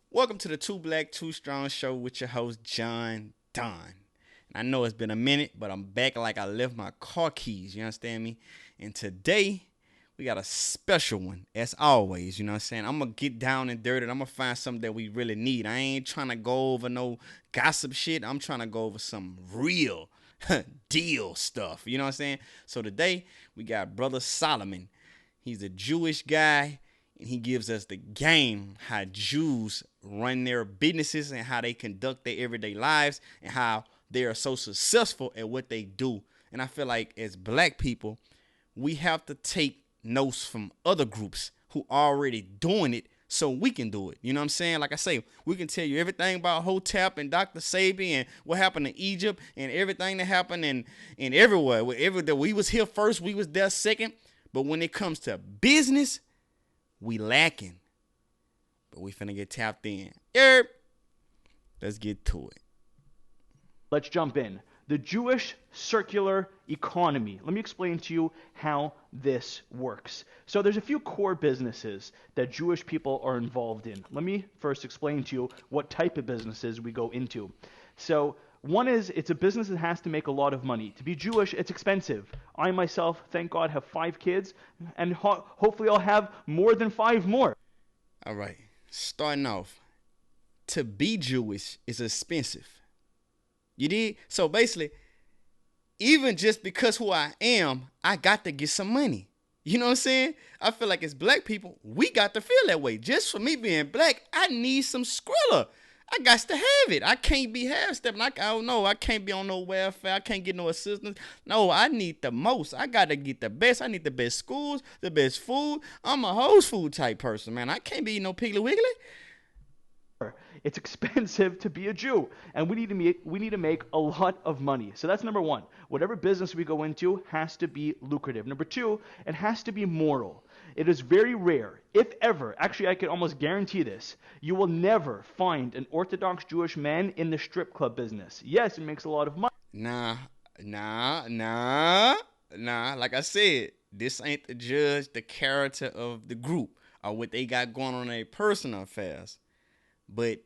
Welcome to the Two Black, Two Strong show with your host, John Don. I know it's been a minute, but I'm back like I left my car keys, you understand me? And today, we got a special one, as always, you know what I'm saying? I'm going to get down and dirty. I'm going to find something that we really need. I ain't trying to go over no gossip shit. I'm trying to go over some real deal stuff, you know what I'm saying? So today, we got Brother Soloman. He's a Jewish guy, and he gives us the game how Jews run their businesses and how they conduct their everyday lives and how they are so successful at what they do. And I feel like as black people, we have to take notes from other groups who are already doing it so we can do it. You know what I'm saying? Like I say, we can tell you everything about Hotep and Dr. Sabi and what happened in Egypt and everything that happened in everywhere. We was here first, we was there second. But when it comes to business, we lacking. But we finna get tapped in. Yerp. Let's get to it. Let's jump in. The Jewish circular economy. Let me explain to you how this works. So there's a few core businesses that Jewish people are involved in. Let me first explain to you what type of businesses we go into. So one is, it's a business that has to make a lot of money. To be Jewish, it's expensive. I myself, thank God, have 5 kids, and hopefully I'll have more than 5 more. All right. Starting off, to be Jewish is expensive. You did? So basically, even just because who I am, I got to get some money. You know what I'm saying? I feel like as black people, we got to feel that way. Just for me being black, I need some Skrilla. I got to have it. I can't be half-stepping. I don't know. I can't be on no welfare. I can't get no assistance. No, I need the most. I got to get the best. I need the best schools, the best food. I'm a host food type person, man. I can't be no Piggly Wiggly. It's expensive to be a Jew, and we need to make a lot of money. So that's number one. Whatever business we go into has to be lucrative. Number two, it has to be moral. It is very rare, if ever, actually I can almost guarantee this, you will never find an Orthodox Jewish man in the strip club business. Yes, it makes a lot of money. Nah, nah. Like I said, this ain't to judge the character of the group or what they got going on in their personal affairs. But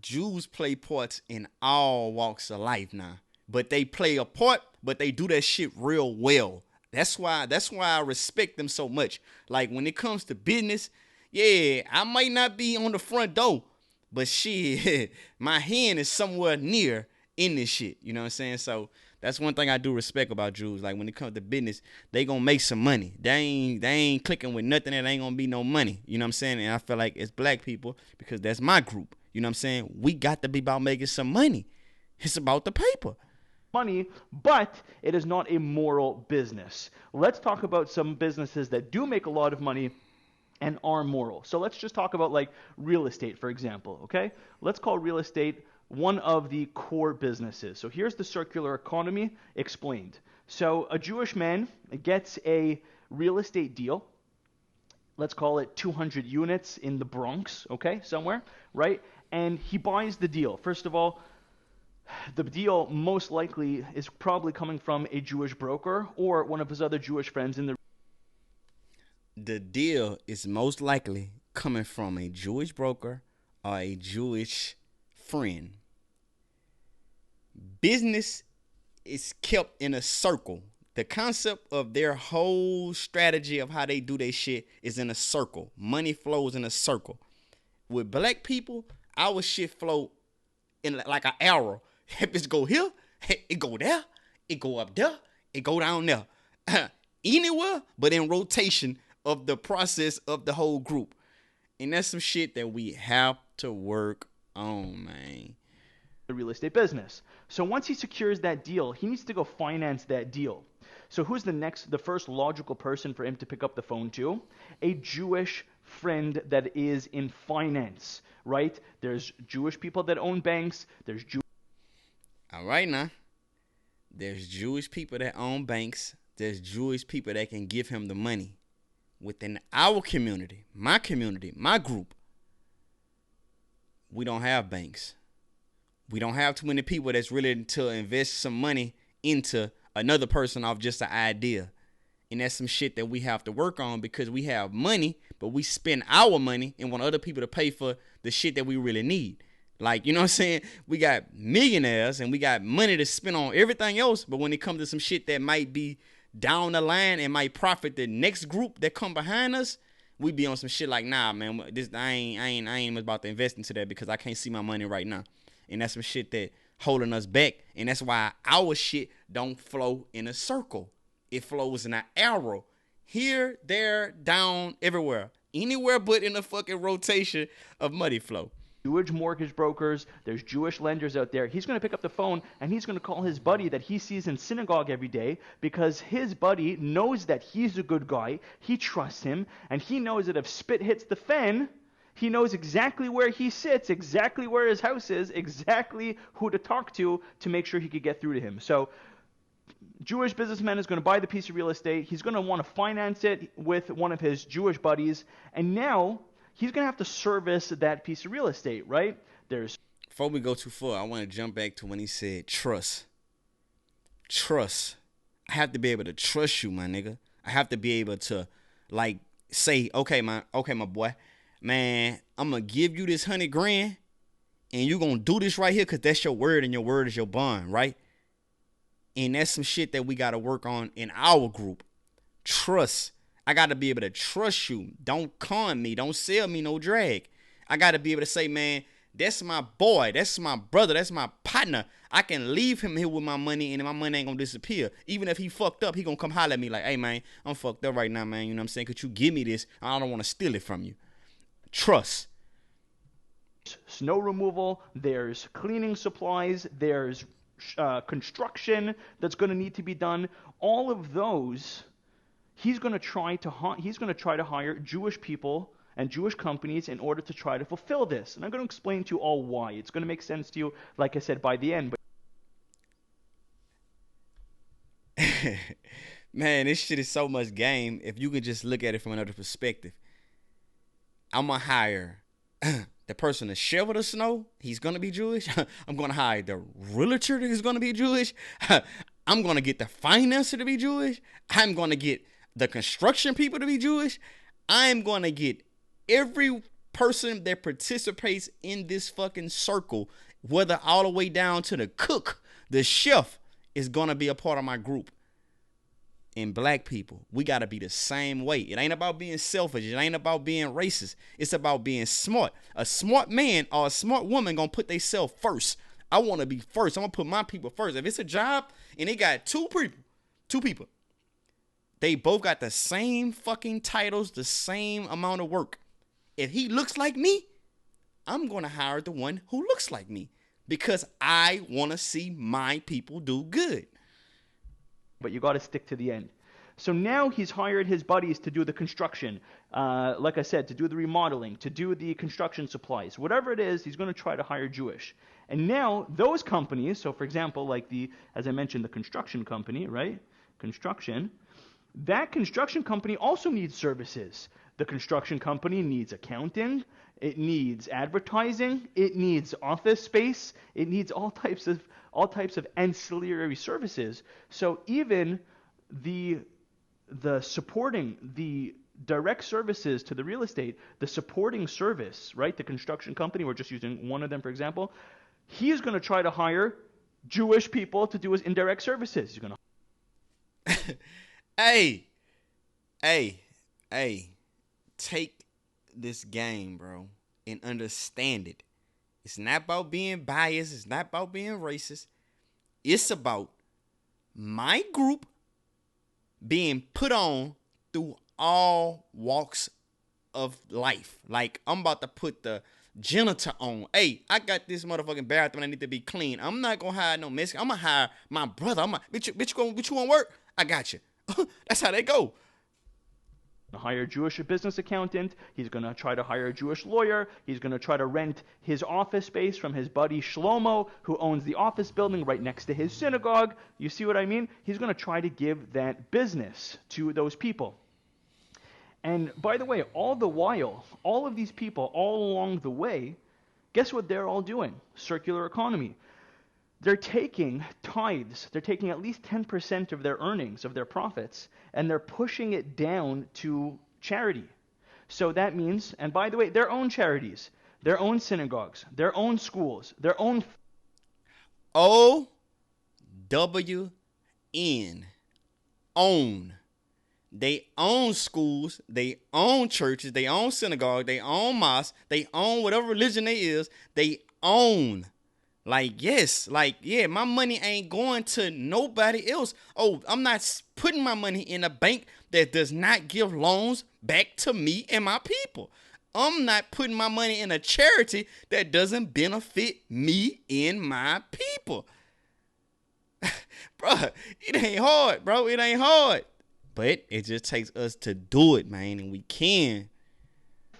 Jews play parts in all walks of life now. But they play a part, but they do that shit real well. That's why I respect them so much. Like when it comes to business, yeah, I might not be on the front door, but shit, my hand is somewhere near in this shit. You know what I'm saying? So that's one thing I do respect about Jews. Like when it comes to business, they gonna make some money. They ain't clicking with nothing that ain't gonna be no money. You know what I'm saying? And I feel like it's black people, because that's my group. You know what I'm saying? We got to be about making some money. It's about the paper. Money, but it is not a moral business. Let's talk about some businesses that do make a lot of money and are moral. So let's just talk about like real estate, for example, okay? Let's call real estate one of the core businesses. So here's the circular economy explained. So a Jewish man gets a real estate deal. Let's call it 200 units in the Bronx, okay, somewhere, right? And he buys the deal. First of all, the deal most likely is probably coming from a Jewish broker or one of his other Jewish friends in the The deal is most likely coming from a Jewish broker or a Jewish friend. Business is kept in a circle. The concept of their whole strategy of how they do their shit is in a circle. Money flows in a circle. With black people, our shit flow in like an arrow. If it go here, it go there, it go up there, it go down there. Anywhere but in rotation of the process of the whole group. And that's some shit that we have to work on, man. real estate business. So once he secures that deal, he needs to go finance that deal. So who's the first logical person for him to pick up the phone to? A Jewish friend that is in finance, right? There's Jewish people that own banks. There's Jewish All right now. There's Jewish people that own banks. There's Jewish people that can give him the money. Within our community, my group, we don't have banks. We don't have too many people that's willing to invest some money into another person off just an idea. And that's some shit that we have to work on because we have money, but we spend our money and want other people to pay for the shit that we really need. Like, you know what I'm saying? We got millionaires and we got money to spend on everything else, but when it comes to some shit that might be down the line and might profit the next group that come behind us, we be on some shit like, nah, man, this I ain't about to invest into that because I can't see my money right now. And that's some shit that holding us back. And that's why our shit don't flow in a circle. It flows in an arrow. Here, there, down, everywhere. Anywhere but in a fucking rotation of money flow. Jewish mortgage brokers, there's Jewish lenders out there. He's going to pick up the phone and he's going to call his buddy that he sees in synagogue every day because his buddy knows that he's a good guy, he trusts him, and he knows that if spit hits the fan, he knows exactly where he sits, exactly where his house is, exactly who to talk to make sure he could get through to him. So Jewish businessman is going to buy the piece of real estate. He's going to want to finance it with one of his Jewish buddies, and now he's going to have to service that piece of real estate, right? Before we go too far, I want to jump back to when he said trust. Trust. I have to be able to trust you, my nigga. I have to be able to, like, say, okay, my boy, man, I'm going to give you this $100,000 and you going to do this right here because that's your word and your word is your bond, right? And that's some shit that we got to work on in our group. Trust. I got to be able to trust you. Don't con me. Don't sell me no drag. I got to be able to say, man, that's my boy. That's my brother. That's my partner. I can leave him here with my money and my money ain't going to disappear. Even if he fucked up, he going to come holler at me like, hey, man, I'm fucked up right now, man. You know what I'm saying? Could you give me this? I don't want to steal it from you. Trust. Snow removal. There's cleaning supplies. There's construction that's going to need to be done. All of those, he's going to try to hire Jewish people and Jewish companies in order to try to fulfill this. And I'm going to explain to you all why. It's going to make sense to you, like I said, by the end. But man, this shit is so much game if you can just look at it from another perspective. I'm going to hire the person to shovel the snow. He's going to be Jewish. I'm going to hire the realtor that is going to be Jewish. I'm going to get the financer to be Jewish. I'm going to get the construction people to be Jewish. I'm going to get every person that participates in this fucking circle, whether all the way down to the cook, the chef, is going to be a part of my group. And black people, we got to be the same way. It ain't about being selfish. It ain't about being racist. It's about being smart. A smart man or a smart woman going to put themselves first. I want to be first. I'm going to put my people first. If it's a job and they got two people, they both got the same fucking titles, the same amount of work. If he looks like me, I'm going to hire the one who looks like me because I want to see my people do good. But you got to stick to the end. So now he's hired his buddies to do the construction, like I said, to do the remodeling, to do the construction supplies. Whatever it is, he's going to try to hire Jewish. And now those companies, so for example, like as I mentioned, the construction company, right? That construction company also needs services. The construction company needs accounting, it needs advertising, it needs office space, it needs all types of ancillary services. So even the supporting, the direct services to the real estate, the supporting service, right? The construction company, we're just using one of them for example, he's going to try to hire Jewish people to do his indirect services. He's going to Hey, take this game, bro, and understand it. It's not about being biased. It's not about being racist. It's about my group being put on through all walks of life. Like, I'm about to put the janitor on. Hey, I got this motherfucking bathroom that need to be clean. I'm not going to hire no Mexican. I'm going to hire my brother. Bitch, you want to work? I got you. That's how they go. Hire a Jewish business accountant. He's going to try to hire a Jewish lawyer. He's going to try to rent his office space from his buddy Shlomo, who owns the office building right next to his synagogue. You see what I mean? He's going to try to give that business to those people. And by the way, all the while, all of these people all along the way, guess what they're all doing? Circular economy. they're taking tithes, they're taking at least 10% of their earnings, of their profits, and they're pushing it down to charity. So that means, and by the way, their own charities, their own synagogues, their own schools, their own OWN. Own. They own schools, they own churches, they own synagogue, they own mosques, they own whatever religion they is, they own. Like, yes, like, yeah, my money ain't going to nobody else. Oh, I'm not putting my money in a bank that does not give loans back to me and my people. I'm not putting my money in a charity that doesn't benefit me and my people. Bro, it ain't hard, bro. It ain't hard. But it just takes us to do it, man, and we can.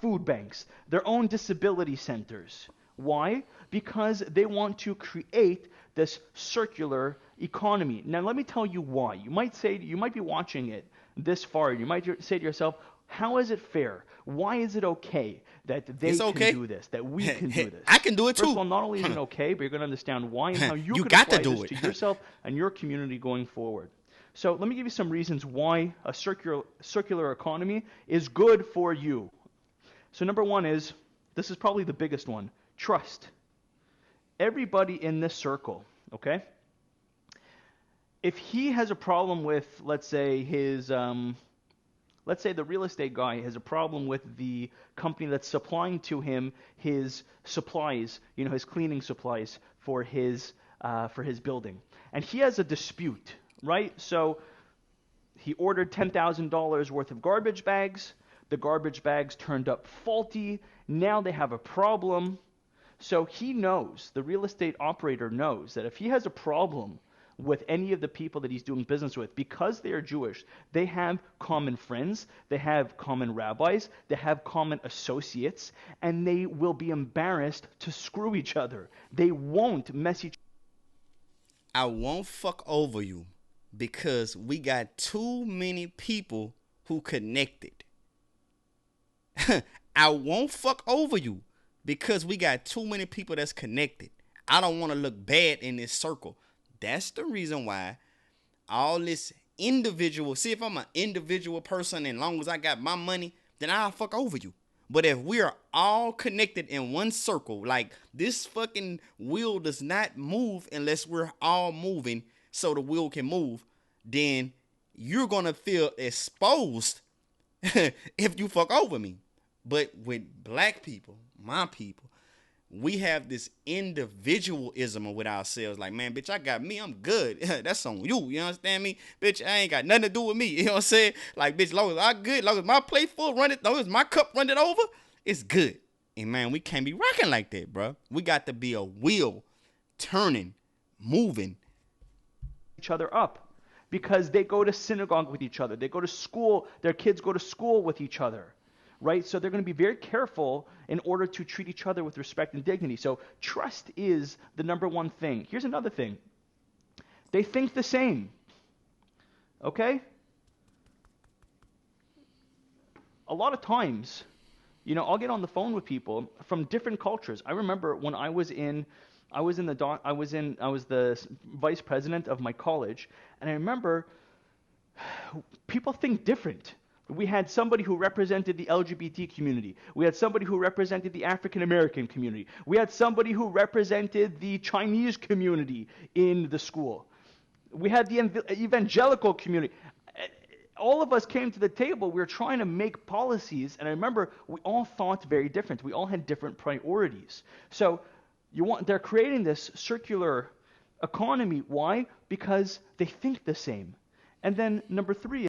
food banks, their own disability centers. Why? Because they want to create this circular economy. Now, let me tell you why. You might be watching it this far, and you might say to yourself, how is it fair? Why is it okay that they can do this, that we can do this? I can do it too. First of all, not only is it okay, but you're going to understand why and how you can got apply to do this it. to yourself and your community going forward. So let me give you some reasons why a circular economy is good for you. So number one is, this is probably the biggest one, trust. Everybody in this circle, okay? If he has a problem with, let's say the real estate guy has a problem with the company that's supplying to him his supplies, his cleaning supplies for his building, and he has a dispute, right? So he ordered $10,000 worth of garbage bags. The garbage bags turned up faulty. Now they have a problem. So he knows, the real estate operator knows, that if he has a problem with any of the people that he's doing business with, because they are Jewish, they have common friends, they have common rabbis, they have common associates, and they will be embarrassed to screw each other. They won't mess each I won't fuck over you because we got too many people who connected. I won't fuck over you because we got too many people that's connected. I don't want to look bad in this circle. That's the reason why all this individual, see, if I'm an individual person and long as I got my money, then I'll fuck over you. But if we are all connected in one circle, like this fucking wheel does not move unless we're all moving so the wheel can move, then you're going to feel exposed if you fuck over me. But with black people, my people, we have this individualism with ourselves. Like, man, bitch, I got me. I'm good. That's on you. You understand me? Bitch, I ain't got nothing to do with me. You know what I'm saying? Like, bitch, long as I good, long as my plate full, long as my cup run it over, it's good. And, man, we can't be rocking like that, bro. We got to be a wheel turning, moving. each other up, because they go to synagogue with each other. They go to school. Their kids go to school with each other. Right? So they're going to be very careful in order to treat each other with respect and dignity. So trust is the number one thing. Here's another thing. They think the same. Okay? A lot of times, I'll get on the phone with people from different cultures. I remember when I was the vice president of my college, and I remember people think different. We had somebody who represented the LGBT community. We had somebody who represented the African American community. We had somebody who represented the Chinese community in the school. We had the evangelical community. All of us came to the table. We were trying to make policies, and I remember we all thought very different. We all had different priorities. So they're creating this circular economy. Why? Because they think the same. And then number three.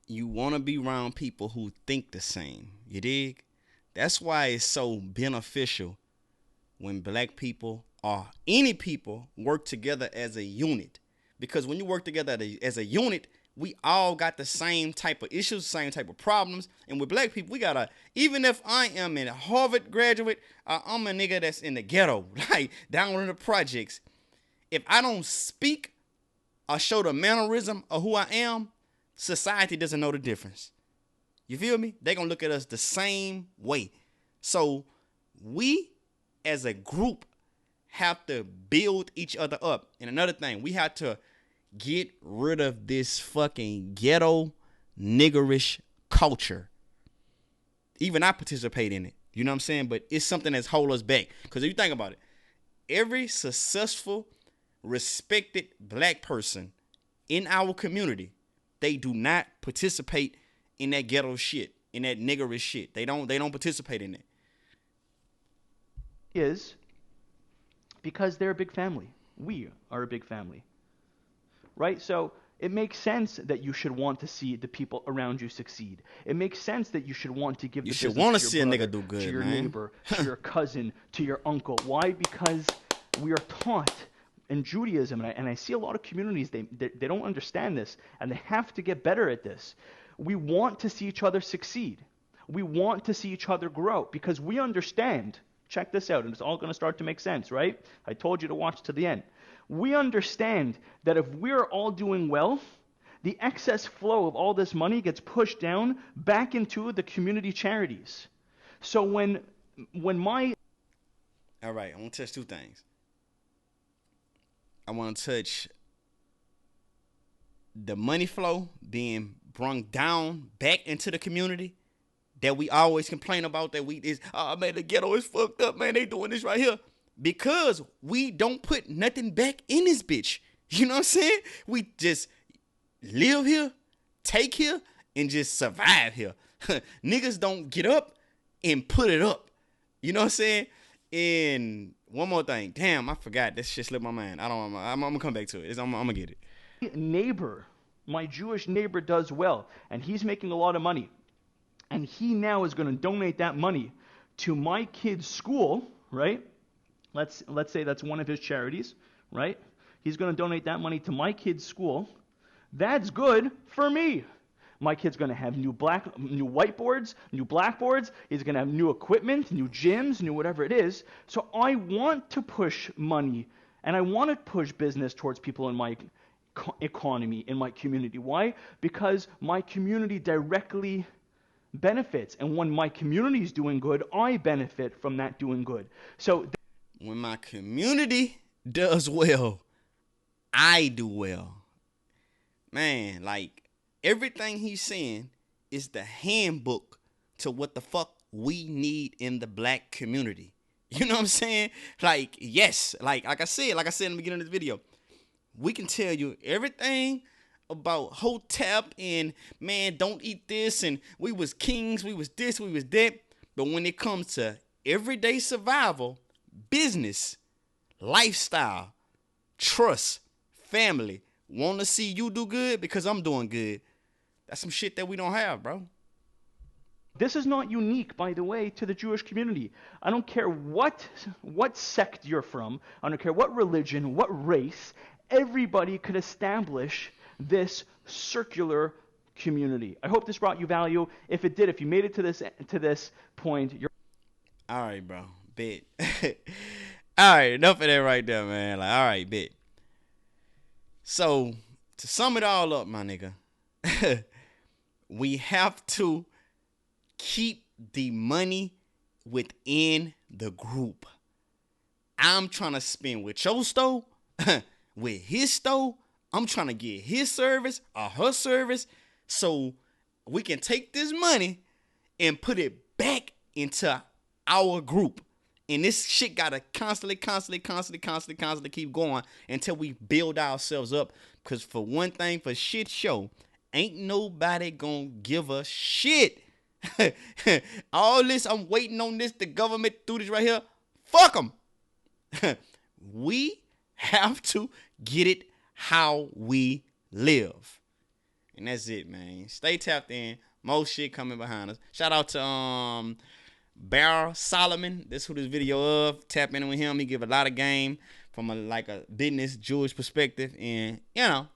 You want to be around people who think the same. You dig? That's why it's so beneficial when black people or any people work together as a unit. Because when you work together as a unit, we all got the same type of issues, same type of problems. And with black people, we gotta, even if I am a Harvard graduate, I'm a nigga that's in the ghetto, like down in the projects. If I don't speak or show the mannerism of who I am, society doesn't know the difference. You feel me? They're going to look at us the same way. So we as a group have to build each other up. And another thing, we have to get rid of this fucking ghetto niggerish culture. Even I participate in it. You know what I'm saying? But it's something that's hold us back. Because if you think about it, every successful, respected black person in our community, they do not participate in that ghetto shit, in that niggerish shit. They don't participate in it. Is because they're a big family. We are a big family. Right? So it makes sense that you should want to see the people around you succeed. It makes sense that you should want to give the business to your see brother, a nigga do good, to your man. neighbor, to your cousin, to your uncle. Why? Because we are taught in Judaism, and I see a lot of communities, they don't understand this, and they have to get better at this. We want to see each other succeed. We want to see each other grow because we understand. Check this out, and it's all going to start to make sense, right? I told you to watch to the end. We understand that if we're all doing well, the excess flow of all this money gets pushed down back into the community charities. So when my... All right, I want to touch two things. I want to touch the money flow being brought down back into the community that we always complain about, that man, the ghetto is fucked up, man, they doing this right here. Because we don't put nothing back in this bitch. You know what I'm saying? We just live here, take here, and just survive here. Niggas don't get up and put it up. You know what I'm saying? And one more thing. Damn, I forgot. That shit slipped my mind. I'm gonna come back to it. I'm gonna get it. Neighbor, my Jewish neighbor does well, and he's making a lot of money. And he now is going to donate that money to my kid's school, right? Let's say that's one of his charities, right? He's going to donate that money to my kid's school. That's good for me. My kid's going to have new whiteboards, new blackboards. He's going to have new equipment, new gyms, new whatever it is. So I want to push money, and I want to push business towards people in my economy, in my community. Why? Because my community directly benefits, and when my community is doing good, I benefit from that doing good. So when my community does well, I do well. Man, like everything he's saying is the handbook to what the fuck we need in the black community. You know what I'm saying? Like, yes, like I said in the beginning of the video, we can tell you everything about Hotep and, man, don't eat this, and we was kings, we was this, we was that. But when it comes to everyday survival, business, lifestyle, trust, family, want to see you do good because I'm doing good, that's some shit that we don't have, bro. This is not unique, by the way, to the Jewish community. I don't care what sect you're from. I don't care what religion, what race. Everybody could establish this circular community. I hope this brought you value. If it did, if you made it to this point, you're... All right, bro. Bet. All right, enough of that right there, man. Like, all right, bet. So, to sum it all up, my nigga, we have to keep the money within the group. I'm trying to spend with your store, with his store. I'm trying to get his service or her service so we can take this money and put it back into our group. And this shit gotta constantly keep going until we build ourselves up. Because for one thing, for shit show, ain't nobody gonna give a shit. All this, I'm waiting on this, the government do this right here. Fuck them. We have to get it how we live. And that's it, man. Stay tapped in. More shit coming behind us. Shout out to Berel, Soloman. That's who this video of. Tap in with him. He give a lot of game from a business Jewish perspective. And, you know,